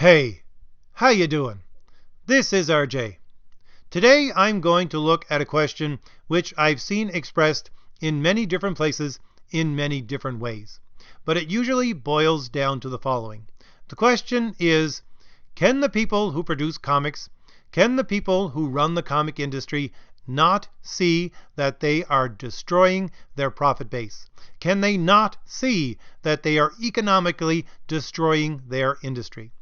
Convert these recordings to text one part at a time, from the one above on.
Hey, how you doing? This is RJ. Today I'm going to look at a question which I've seen expressed in many different places in many different ways. But it usually boils down to the following. The question is, can the people who produce comics, can the people who run the comic industry not see that they are destroying their profit base? Can they not see that they are economically destroying their industry?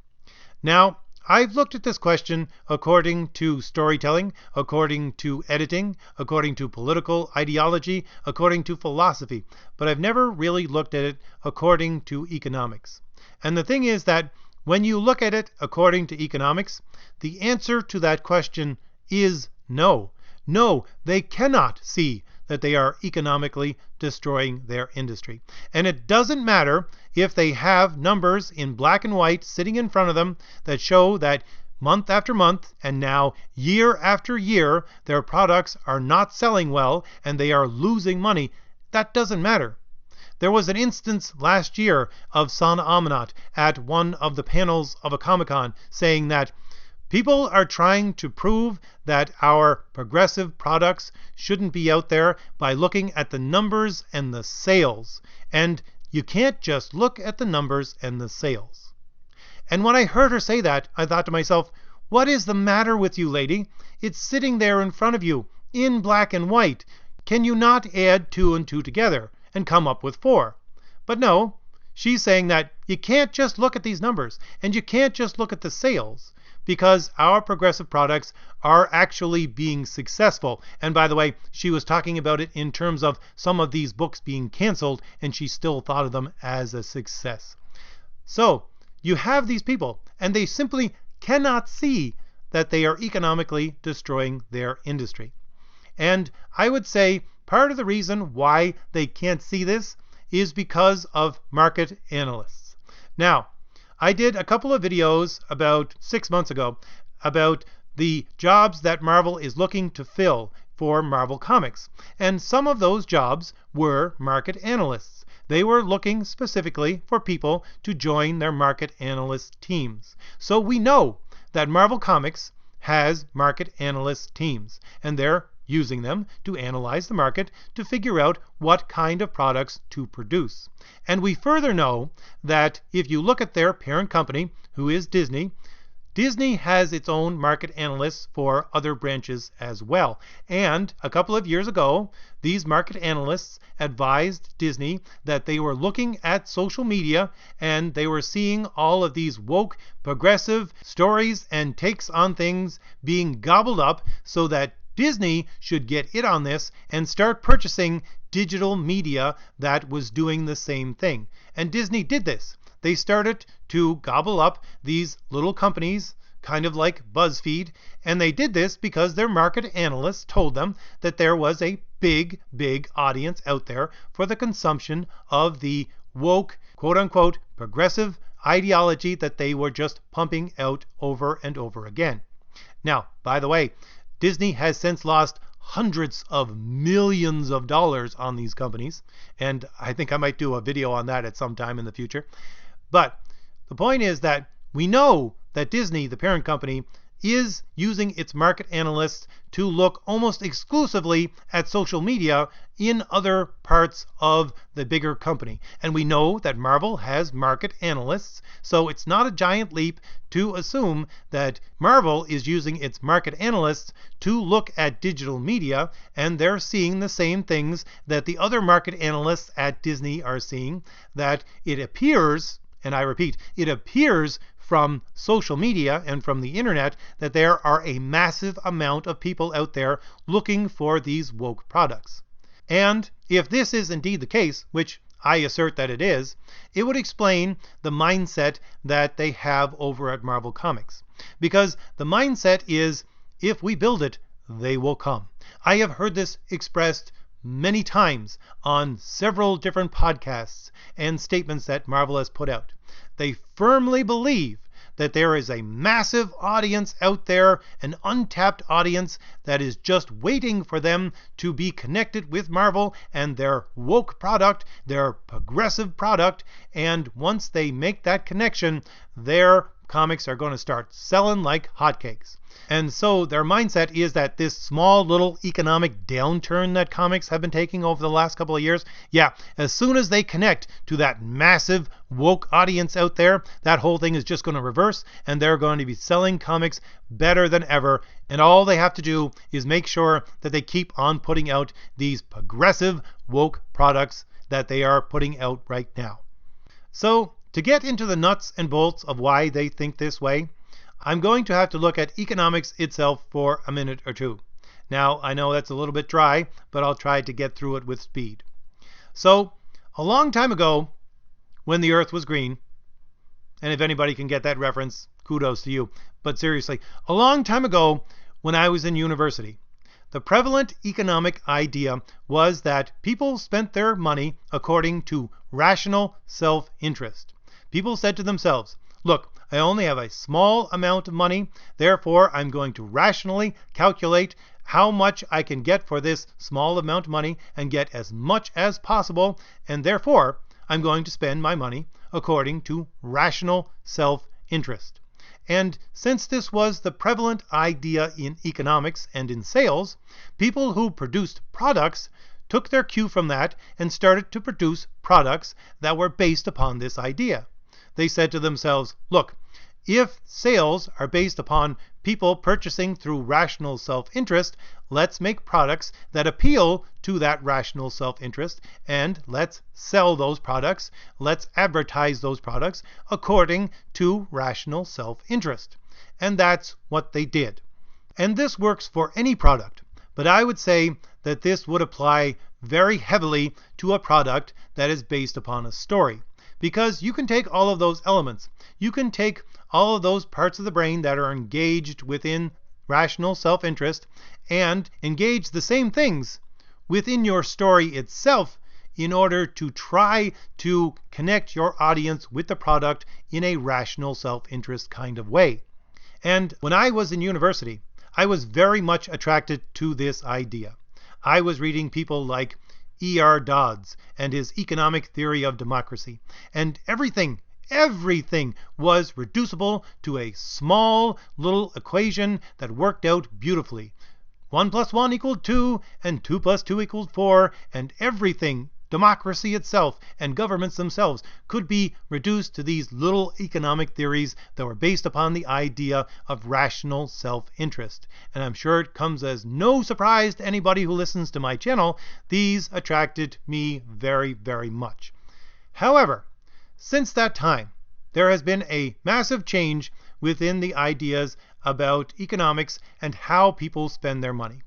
Now, I've looked at this question according to storytelling, according to editing, according to political ideology, according to philosophy, but I've never really looked at it according to economics. And the thing is that when you look at it according to economics, the answer to that question is no. No, they cannot see that they are economically destroying their industry. And it doesn't matter if they have numbers in black and white sitting in front of them that show that month after month and now year after year their products are not selling well and they are losing money. That doesn't matter. There was an instance last year of Sana Amanat at one of the panels of a Comic-Con saying that people are trying to prove that our progressive products shouldn't be out there by looking at the numbers and the sales. And you can't just look at the numbers and the sales. And when I heard her say that, I thought to myself, what is the matter with you, lady? It's sitting there in front of you in black and white. Can you not add 2 and 2 together and come up with 4? But no, she's saying that you can't just look at these numbers and you can't just look at the sales, because our progressive products are actually being successful. And by the way, she was talking about it in terms of some of these books being canceled, and she still thought of them as a success. So you have these people, and they simply cannot see that they are economically destroying their industry. And I would say part of the reason why they can't see this is because of market analysts. Now, I did a couple of videos about 6 months ago about the jobs that Marvel is looking to fill for Marvel Comics. And some of those jobs were market analysts. They were looking specifically for people to join their market analyst teams. So we know that Marvel Comics has market analyst teams, and they're using them to analyze the market to figure out what kind of products to produce. And we further know that if you look at their parent company, who is Disney, Disney has its own market analysts for other branches as well. And a couple of years ago, these market analysts advised Disney that they were looking at social media and they were seeing all of these woke, progressive stories and takes on things being gobbled up, so that Disney should get in on this and start purchasing digital media that was doing the same thing. And Disney did this. They started to gobble up these little companies, kind of like BuzzFeed, and they did this because their market analysts told them that there was a big audience out there for the consumption of the woke, quote-unquote, progressive ideology that they were just pumping out over and over again. Now, by the way, Disney has since lost hundreds of millions of dollars on these companies, and I think I might do a video on that at some time in the future. But the point is that we know that Disney, the parent company, is using its market analysts to look almost exclusively at social media in other parts of the bigger company. And we know that Marvel has market analysts, so it's not a giant leap to assume that Marvel is using its market analysts to look at digital media, and they're seeing the same things that the other market analysts at Disney are seeing, that it appears, and I repeat, it appears from social media and from the internet that there are a massive amount of people out there looking for these woke products. And if this is indeed the case, which I assert that it is, it would explain the mindset that they have over at Marvel Comics. Because the mindset is, if we build it, they will come. I have heard this expressed many times on several different podcasts and statements that Marvel has put out. They firmly believe that there is a massive audience out there, an untapped audience that is just waiting for them to be connected with Marvel and their woke product, their progressive product, and once they make that connection, their comics are going to start selling like hotcakes. And so their mindset is that this small little economic downturn that comics have been taking over the last couple of years, yeah, as soon as they connect to that massive woke audience out there, that whole thing is just going to reverse, and they're going to be selling comics better than ever. And all they have to do is make sure that they keep on putting out these progressive woke products that they are putting out right now. So to get into the nuts and bolts of why they think this way, I'm going to have to look at economics itself for a minute or two. Now, I know that's a little bit dry, but I'll try to get through it with speed. So, a long time ago, when the earth was green, and if anybody can get that reference, kudos to you. But seriously, a long time ago, when I was in university, the prevalent economic idea was that people spent their money according to rational self-interest. People said to themselves, look, I only have a small amount of money, therefore I'm going to rationally calculate how much I can get for this small amount of money and get as much as possible, and therefore I'm going to spend my money according to rational self-interest. And since this was the prevalent idea in economics and in sales, people who produced products took their cue from that and started to produce products that were based upon this idea. They said to themselves, look, if sales are based upon people purchasing through rational self-interest, let's make products that appeal to that rational self-interest, and let's sell those products, let's advertise those products according to rational self-interest. And that's what they did. And this works for any product, but I would say that this would apply very heavily to a product that is based upon a story. Because you can take all of those elements. You can take all of those parts of the brain that are engaged within rational self-interest and engage the same things within your story itself in order to try to connect your audience with the product in a rational self-interest kind of way. And when I was in university, I was very much attracted to this idea. I was reading people like E.R. Dodds and his economic theory of democracy, and everything was reducible to a small little equation that worked out beautifully. 1 + 1 = 2, and 2 + 2 = 4, and everything, democracy itself and governments themselves, could be reduced to these little economic theories that were based upon the idea of rational self-interest. And I'm sure it comes as no surprise to anybody who listens to my channel, these attracted me very, very much. However, since that time, there has been a massive change within the ideas about economics and how people spend their money.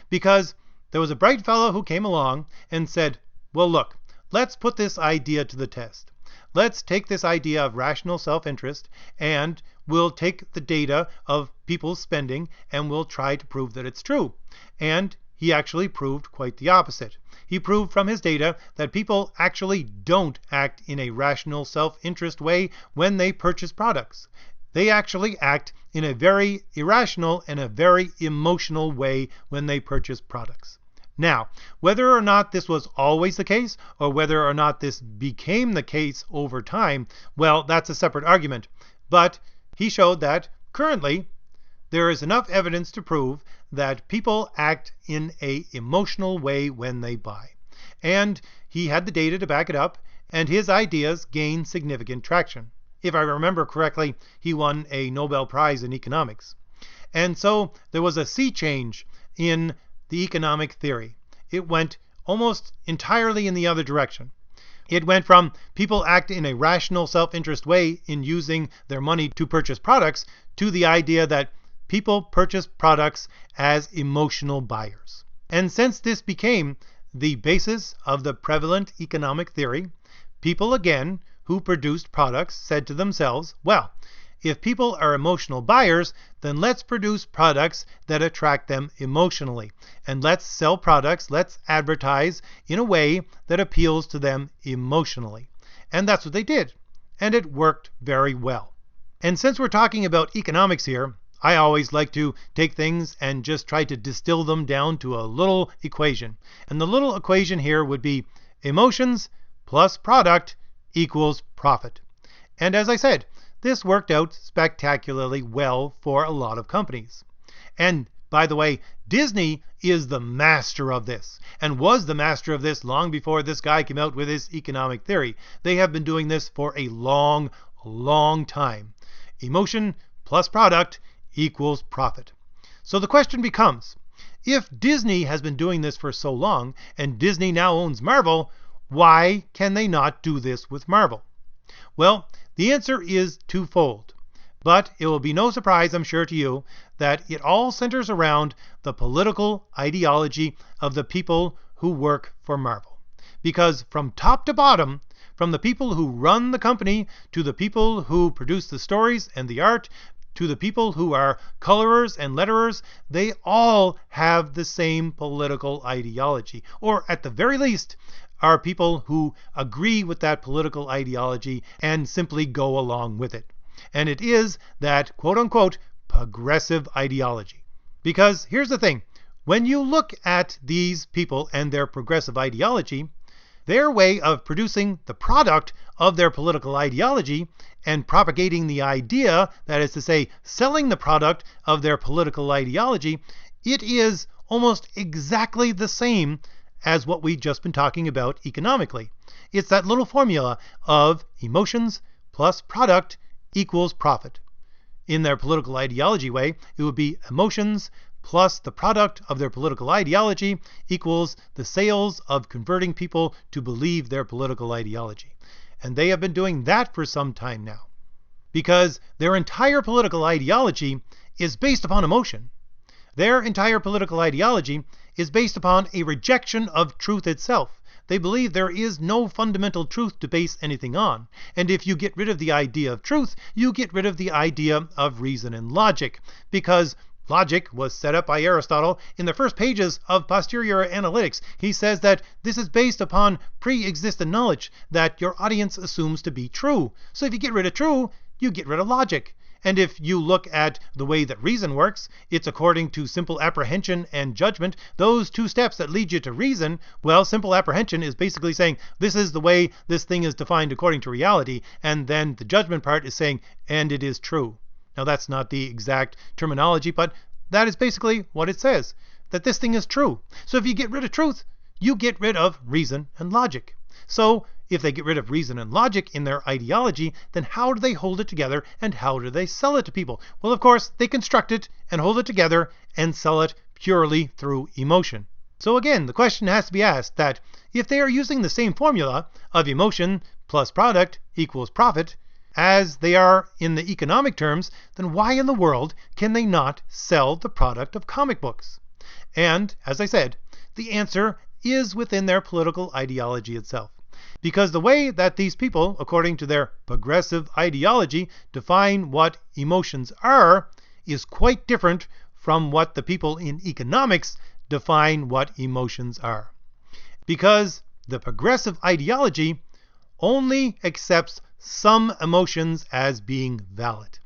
Because there was a bright fellow who came along and said, well, look, let's put this idea to the test. Let's take this idea of rational self-interest and we'll take the data of people's spending and we'll try to prove that it's true. And he actually proved quite the opposite. He proved from his data that people actually don't act in a rational self-interest way when they purchase products. They actually act in a very irrational and a very emotional way when they purchase products. Now, whether or not this was always the case, or whether or not this became the case over time, well, that's a separate argument. But he showed that currently there is enough evidence to prove that people act in an emotional way when they buy. And he had the data to back it up, and his ideas gained significant traction. If I remember correctly, he won a Nobel Prize in economics. And so there was a sea change in the economic theory. It went almost entirely in the other direction. It went from people act in a rational self-interest way in using their money to purchase products to the idea that people purchase products as emotional buyers. And since this became the basis of the prevalent economic theory, people again who produced products said to themselves, well, if people are emotional buyers, then let's produce products that attract them emotionally. And let's sell products, let's advertise in a way that appeals to them emotionally. And that's what they did. And it worked very well. And since we're talking about economics here, I always like to take things and just try to distill them down to a little equation. And the little equation here would be emotions plus product equals profit. And as I said, this worked out spectacularly well for a lot of companies. And by the way, Disney is the master of this, and was the master of this long before this guy came out with his economic theory. They have been doing this for a long, long time. Emotion plus product equals profit. So the question becomes, if Disney has been doing this for so long, and Disney now owns Marvel, why can they not do this with Marvel? Well, the answer is twofold. But it will be no surprise, I'm sure, to you, that it all centers around the political ideology of the people who work for Marvel. Because from top to bottom, from the people who run the company, to the people who produce the stories and the art, to the people who are colorers and letterers, they all have the same political ideology. Or at the very least, are people who agree with that political ideology and simply go along with it. And it is that quote-unquote progressive ideology. Because here's the thing, when you look at these people and their progressive ideology, their way of producing the product of their political ideology and propagating the idea, that is to say, selling the product of their political ideology, it is almost exactly the same as what we've just been talking about economically. It's that little formula of emotions plus product equals profit. In their political ideology way, it would be emotions plus the product of their political ideology equals the sales of converting people to believe their political ideology. And they have been doing that for some time now. Because their entire political ideology is based upon emotion. Their entire political ideology is based upon a rejection of truth itself. They believe there is no fundamental truth to base anything on. And if you get rid of the idea of truth, you get rid of the idea of reason and logic. Because logic was set up by Aristotle in the first pages of Posterior Analytics. He says that this is based upon pre-existent knowledge that your audience assumes to be true. So if you get rid of true, you get rid of logic. And if you look at the way that reason works, it's according to simple apprehension and judgment. Those two steps that lead you to reason, well, simple apprehension is basically saying this is the way this thing is defined according to reality. And then the judgment part is saying, and it is true. Now that's not the exact terminology, but that is basically what it says, that this thing is true. So if you get rid of truth, you get rid of reason and logic. So if they get rid of reason and logic in their ideology, then how do they hold it together and how do they sell it to people? Well, of course, they construct it and hold it together and sell it purely through emotion. So again, the question has to be asked that if they are using the same formula of emotion plus product equals profit, as they are in the economic terms, then why in the world can they not sell the product of comic books? And, as I said, the answer is within their political ideology itself. Because the way that these people, according to their progressive ideology, define what emotions are, is quite different from what the people in economics define what emotions are. Because the progressive ideology only accepts some emotions as being valid.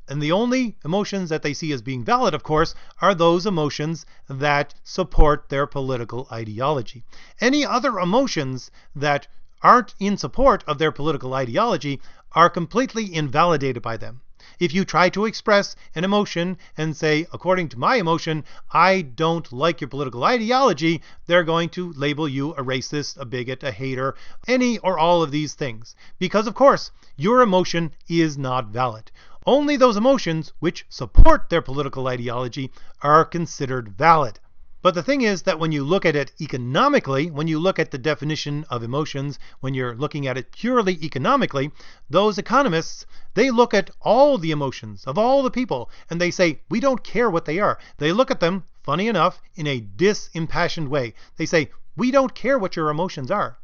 And the only emotions that they see as being valid, of course, are those emotions that support their political ideology. Any other emotions that aren't in support of their political ideology are completely invalidated by them. If you try to express an emotion and say, according to my emotion, I don't like your political ideology, they're going to label you a racist, a bigot, a hater, any or all of these things. Because, of course, your emotion is not valid. Only those emotions which support their political ideology are considered valid. But the thing is that when you look at it economically, when you look at the definition of emotions, when you're looking at it purely economically, those economists, they look at all the emotions of all the people and they say, we don't care what they are. They look at them, funny enough, in a disimpassioned way. They say, we don't care what your emotions are.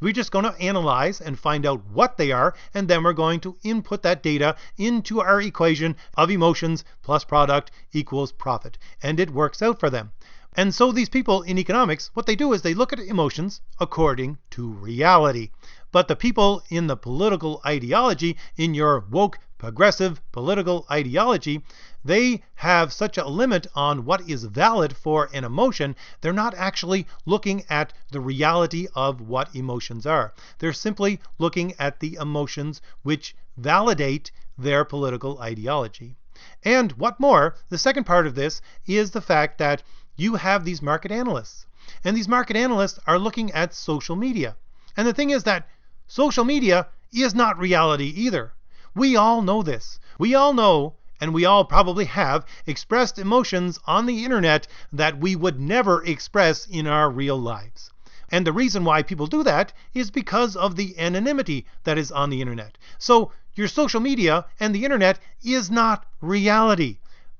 We're just going to analyze and find out what they are, and then we're going to input that data into our equation of emotions plus product equals profit. And it works out for them. And so these people in economics, what they do is they look at emotions according to reality. But the people in the political ideology, in your woke progressive political ideology, they have such a limit on what is valid for an emotion, they're not actually looking at the reality of what emotions are. They're simply looking at the emotions which validate their political ideology. And what more, the second part of this is the fact that you have these market analysts. And these market analysts are looking at social media. And the thing is that social media is not reality either. We all know this. We all know, and we all probably have, expressed emotions on the internet that we would never express in our real lives. And the reason why people do that is because of the anonymity that is on the internet. So your social media and the internet is not reality.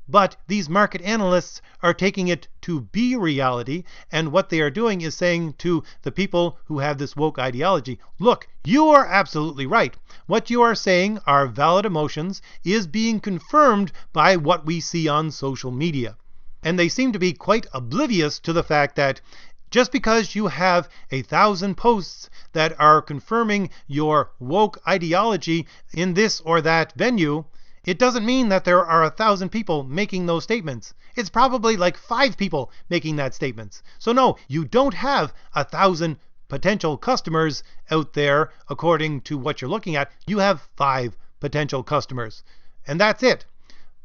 But these market analysts are taking it to be reality, and what they are doing is saying to the people who have this woke ideology, look, you are absolutely right. What you are saying are valid emotions is being confirmed by what we see on social media. And they seem to be quite oblivious to the fact that just because you have 1,000 posts that are confirming your woke ideology in this or that venue, it doesn't mean that there are 1,000 people making those statements. It's probably like 5 people making that statements. So no, you don't have 1,000 potential customers out there according to what you're looking at. You have 5 potential customers. And that's it.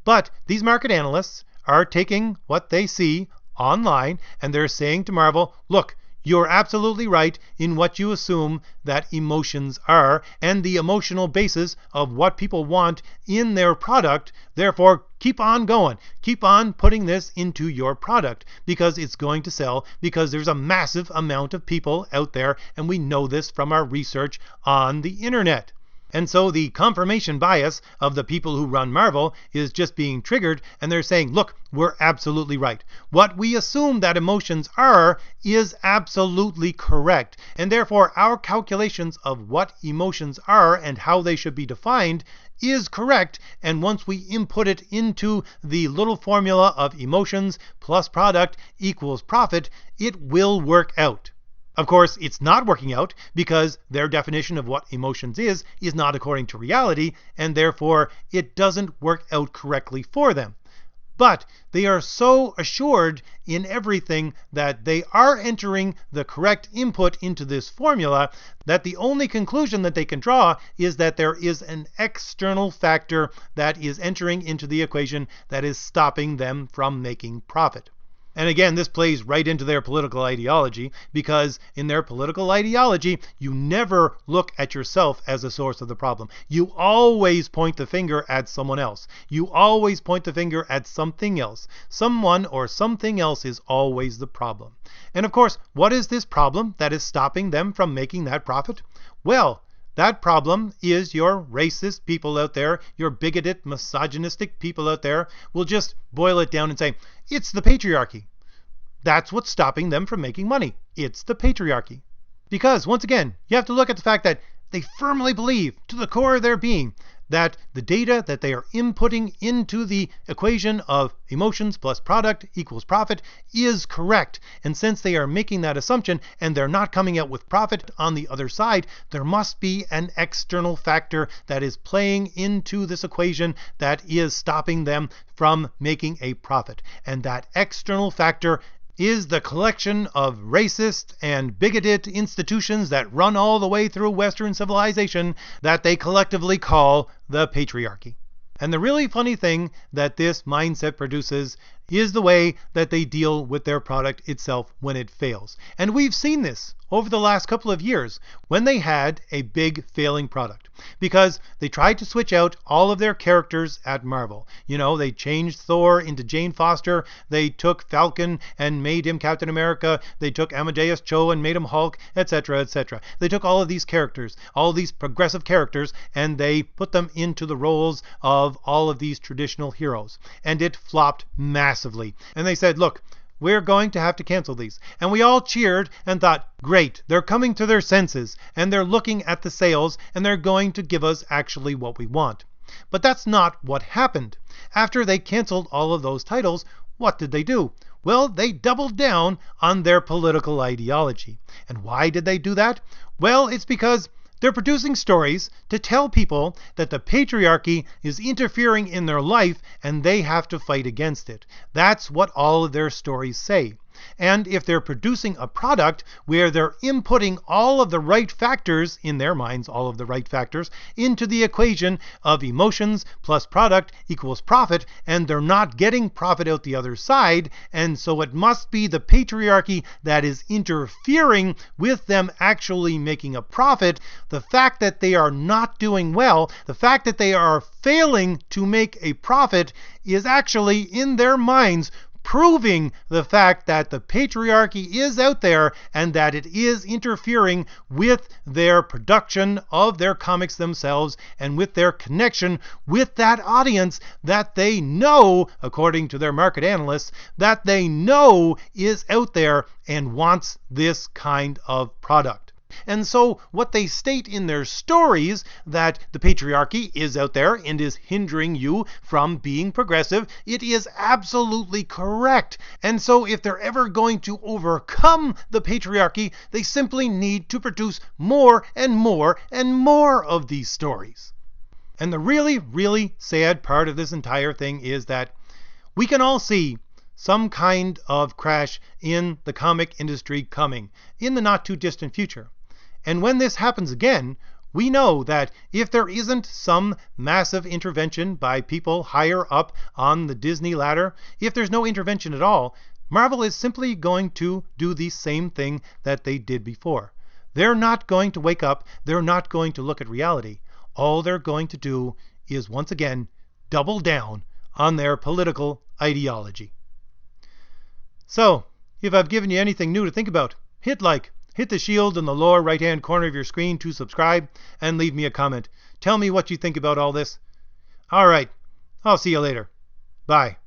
But these market analysts are taking what they see online and they're saying to Marvel, look, you're absolutely right in what you assume that emotions are and the emotional basis of what people want in their product. Therefore, keep on going. Keep on putting this into your product because it's going to sell, because there's a massive amount of people out there, and we know this from our research on the internet. And so the confirmation bias of the people who run Marvel is just being triggered, and they're saying, look, we're absolutely right. What we assume that emotions are is absolutely correct. And therefore, our calculations of what emotions are and how they should be defined is correct. And once we input it into the little formula of emotions plus product equals profit, it will work out. Of course, it's not working out because their definition of what emotions is not according to reality, and therefore it doesn't work out correctly for them. But they are so assured in everything that they are entering the correct input into this formula that the only conclusion that they can draw is that there is an external factor that is entering into the equation that is stopping them from making profit. And again, this plays right into their political ideology, because in their political ideology, you never look at yourself as a source of the problem. You always point the finger at someone else. You always point the finger at something else. Someone or something else is always the problem. And of course, what is this problem that is stopping them from making that profit? Well, that problem is your racist people out there, your bigoted, misogynistic people out there will just boil it down and say, it's the patriarchy. That's what's stopping them from making money. It's the patriarchy. Because, once again, you have to look at the fact that they firmly believe, to the core of their being, that the data that they are inputting into the equation of emotions plus product equals profit is correct. And since they are making that assumption and they're not coming out with profit on the other side, there must be an external factor that is playing into this equation that is stopping them from making a profit. And that external factor is the collection of racist and bigoted institutions that run all the way through Western civilization that they collectively call the patriarchy. And the really funny thing that this mindset produces is the way that they deal with their product itself when it fails. And we've seen this over the last couple of years when they had a big failing product, because they tried to switch out all of their characters at Marvel. You know, they changed Thor into Jane Foster, they took Falcon and made him Captain America, they took Amadeus Cho and made him Hulk, etc., etc. They took all of these characters, all of these progressive characters, and they put them into the roles of all of these traditional heroes. And it flopped massively. And they said, look, we're going to have to cancel these. And we all cheered and thought, great, they're coming to their senses and they're looking at the sales and they're going to give us actually what we want. But that's not what happened. After they canceled all of those titles, what did they do? Well, they doubled down on their political ideology. And why did they do that? Well, it's because They're producing stories to tell people that the patriarchy is interfering in their life and they have to fight against it. That's what all of their stories say. And if they're producing a product where they're inputting all of the right factors, in their minds, all of the right factors, into the equation of emotions plus product equals profit, and they're not getting profit out the other side, and so it must be the patriarchy that is interfering with them actually making a profit, the fact that they are not doing well, the fact that they are failing to make a profit is actually, in their minds, proving the fact that the patriarchy is out there and that it is interfering with their production of their comics themselves and with their connection with that audience that they know, according to their market analysts, that they know is out there and wants this kind of product. And so what they state in their stories, that the patriarchy is out there and is hindering you from being progressive, it is absolutely correct. And so if they're ever going to overcome the patriarchy, they simply need to produce more and more and more of these stories. And the really, really sad part of this entire thing is that we can all see some kind of crash in the comic industry coming in the not too distant future. And when this happens again, we know that if there isn't some massive intervention by people higher up on the Disney ladder, if there's no intervention at all, Marvel is simply going to do the same thing that they did before. They're not going to wake up. They're not going to look at reality. All they're going to do is, once again, double down on their political ideology. So, if I've given you anything new to think about, hit like. Hit the shield in the lower right-hand corner of your screen to subscribe, and leave me a comment. Tell me what you think about all this. All right, I'll see you later. Bye.